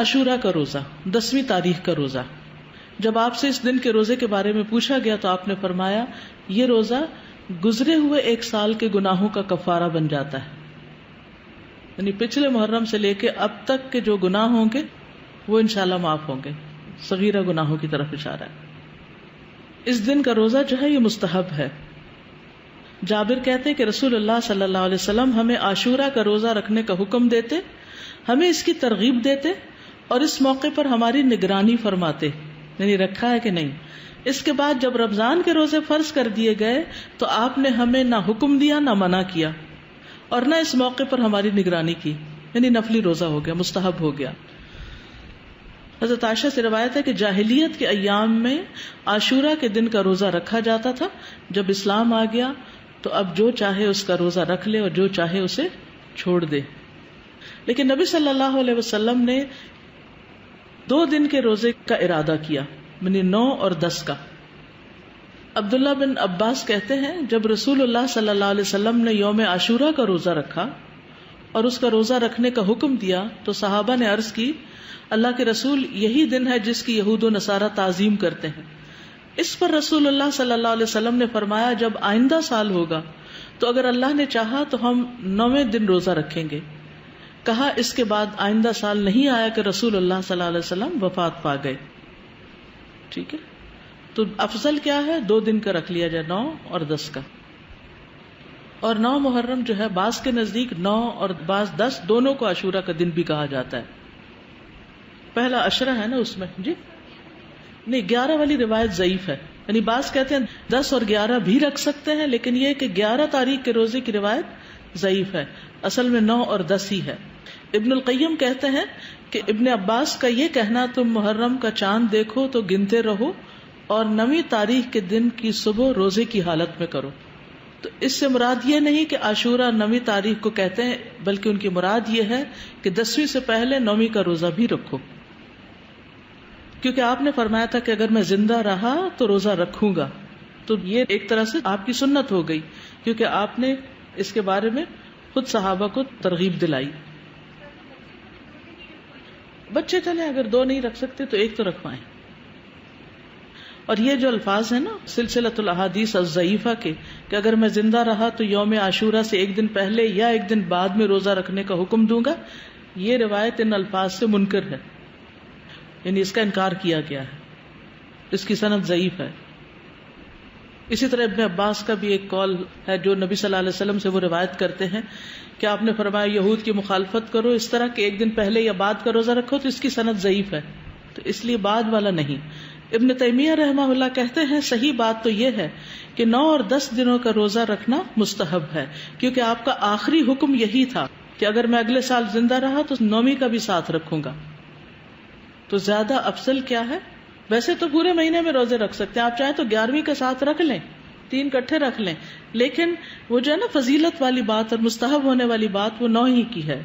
عاشورہ کا روزہ 10ویں تاریخ کا روزہ. جب آپ سے اس دن کے روزے کے بارے میں پوچھا گیا تو آپ نے فرمایا یہ روزہ گزرے ہوئے 1 سال کے گناہوں کا کفارہ بن جاتا ہے. یعنی پچھلے محرم سے لے کے اب تک کے جو گناہ ہوں گے وہ انشاءاللہ معاف ہوں گے. صغیرہ گناہوں کی طرف اشارہ ہے. اس دن کا روزہ جو ہے یہ مستحب ہے. جابر کہتے ہیں کہ رسول اللہ صلی اللہ علیہ وسلم ہمیں عاشورہ کا روزہ رکھنے کا حکم دیتے، ہمیں اس کی ترغیب دیتے اور اس موقع پر ہماری نگرانی فرماتے، یعنی رکھا ہے کہ نہیں. اس کے بعد جب رمضان کے روزے فرض کر دیے گئے تو آپ نے ہمیں نہ حکم دیا نہ منع کیا اور نہ اس موقع پر ہماری نگرانی کی، یعنی نفلی روزہ ہو گیا، مستحب ہو گیا. حضرت عائشہ سے روایت ہے کہ جاہلیت کے ایام میں عاشورہ کے دن کا روزہ رکھا جاتا تھا. جب اسلام آ گیا تو اب جو چاہے اس کا روزہ رکھ لے اور جو چاہے اسے چھوڑ دے. لیکن نبی صلی اللہ علیہ وسلم نے 2 دن کے روزے کا ارادہ کیا، یعنی 9 اور 10 کا. عبداللہ بن عباس کہتے ہیں جب رسول اللہ صلی اللہ علیہ وسلم نے یوم عاشورہ کا روزہ رکھا اور اس کا روزہ رکھنے کا حکم دیا تو صحابہ نے عرض کی اللہ کے رسول یہی دن ہے جس کی یہود و نصارہ تعظیم کرتے ہیں. اس پر رسول اللہ صلی اللہ علیہ وسلم نے فرمایا جب آئندہ سال ہوگا تو اگر اللہ نے چاہا تو ہم 9ویں دن روزہ رکھیں گے. کہا اس کے بعد آئندہ سال نہیں آیا کہ رسول اللہ صلی اللہ علیہ وسلم وفات پا گئے. ٹھیک ہے، تو افضل کیا ہے 2 دن کا رکھ لیا جائے، 9 اور 10 کا. اور 9 محرم جو ہے بعض کے نزدیک 9 اور بعض 10 دونوں کو عاشورہ کا دن بھی کہا جاتا ہے. پہلا عشرہ ہے نا اس میں جی نہیں، 11 والی روایت ضعیف ہے. یعنی بعض کہتے ہیں 10 اور 11 بھی رکھ سکتے ہیں، لیکن یہ کہ 11 تاریخ کے روزے کی روایت ضعیف ہے. اصل میں 9 اور 10 ہی ہے. ابن القیم کہتے ہیں کہ ابن عباس کا یہ کہنا تم محرم کا چاند دیکھو تو گنتے رہو اور 9ویں تاریخ کے دن کی صبح روزے کی حالت میں کرو. تو اس سے مراد یہ نہیں کہ عاشورہ 9ویں تاریخ کو کہتے ہیں، بلکہ ان کی مراد یہ ہے کہ 10ویں سے پہلے 9ویں کا روزہ بھی رکھو، کیونکہ آپ نے فرمایا تھا کہ اگر میں زندہ رہا تو روزہ رکھوں گا. تو یہ ایک طرح سے آپ کی سنت ہو گئی، کیونکہ آپ نے اس کے بارے میں خود صحابہ کو ترغیب دلائی. بچے چلیں اگر 2 نہیں رکھ سکتے تو 1 تو رکھوائیں. اور یہ جو الفاظ ہیں نا سلسلۃ الاحادیث الضعیفہ کے کہ اگر میں زندہ رہا تو یوم عاشورہ سے 1 دن پہلے یا 1 دن بعد میں روزہ رکھنے کا حکم دوں گا، یہ روایت ان الفاظ سے منکر ہے، یعنی اس کا انکار کیا گیا ہے، اس کی سند ضعیف ہے. اسی طرح ابن عباس کا بھی ایک قول ہے جو نبی صلی اللہ علیہ وسلم سے وہ روایت کرتے ہیں کہ آپ نے فرمایا یہود کی مخالفت کرو اس طرح کہ 1 دن پہلے یا بعد کا روزہ رکھو، تو اس کی سند ضعیف ہے، تو اس لیے بعد والا نہیں. ابن تیمیہ رحمہ اللہ کہتے ہیں صحیح بات تو یہ ہے کہ 9 اور 10 دنوں کا روزہ رکھنا مستحب ہے، کیونکہ آپ کا آخری حکم یہی تھا کہ اگر میں اگلے سال زندہ رہا تو 9ویں کا بھی ساتھ رکھوں گا. تو زیادہ افضل کیا ہے؟ ویسے تو پورے مہینے میں روزے رکھ سکتے ہیں، آپ چاہیں تو 11ویں کا ساتھ رکھ لیں، 3 اکٹھے رکھ لیں، لیکن وہ جو ہے نا فضیلت والی بات اور مستحب ہونے والی بات وہ 9 ہی کی ہے.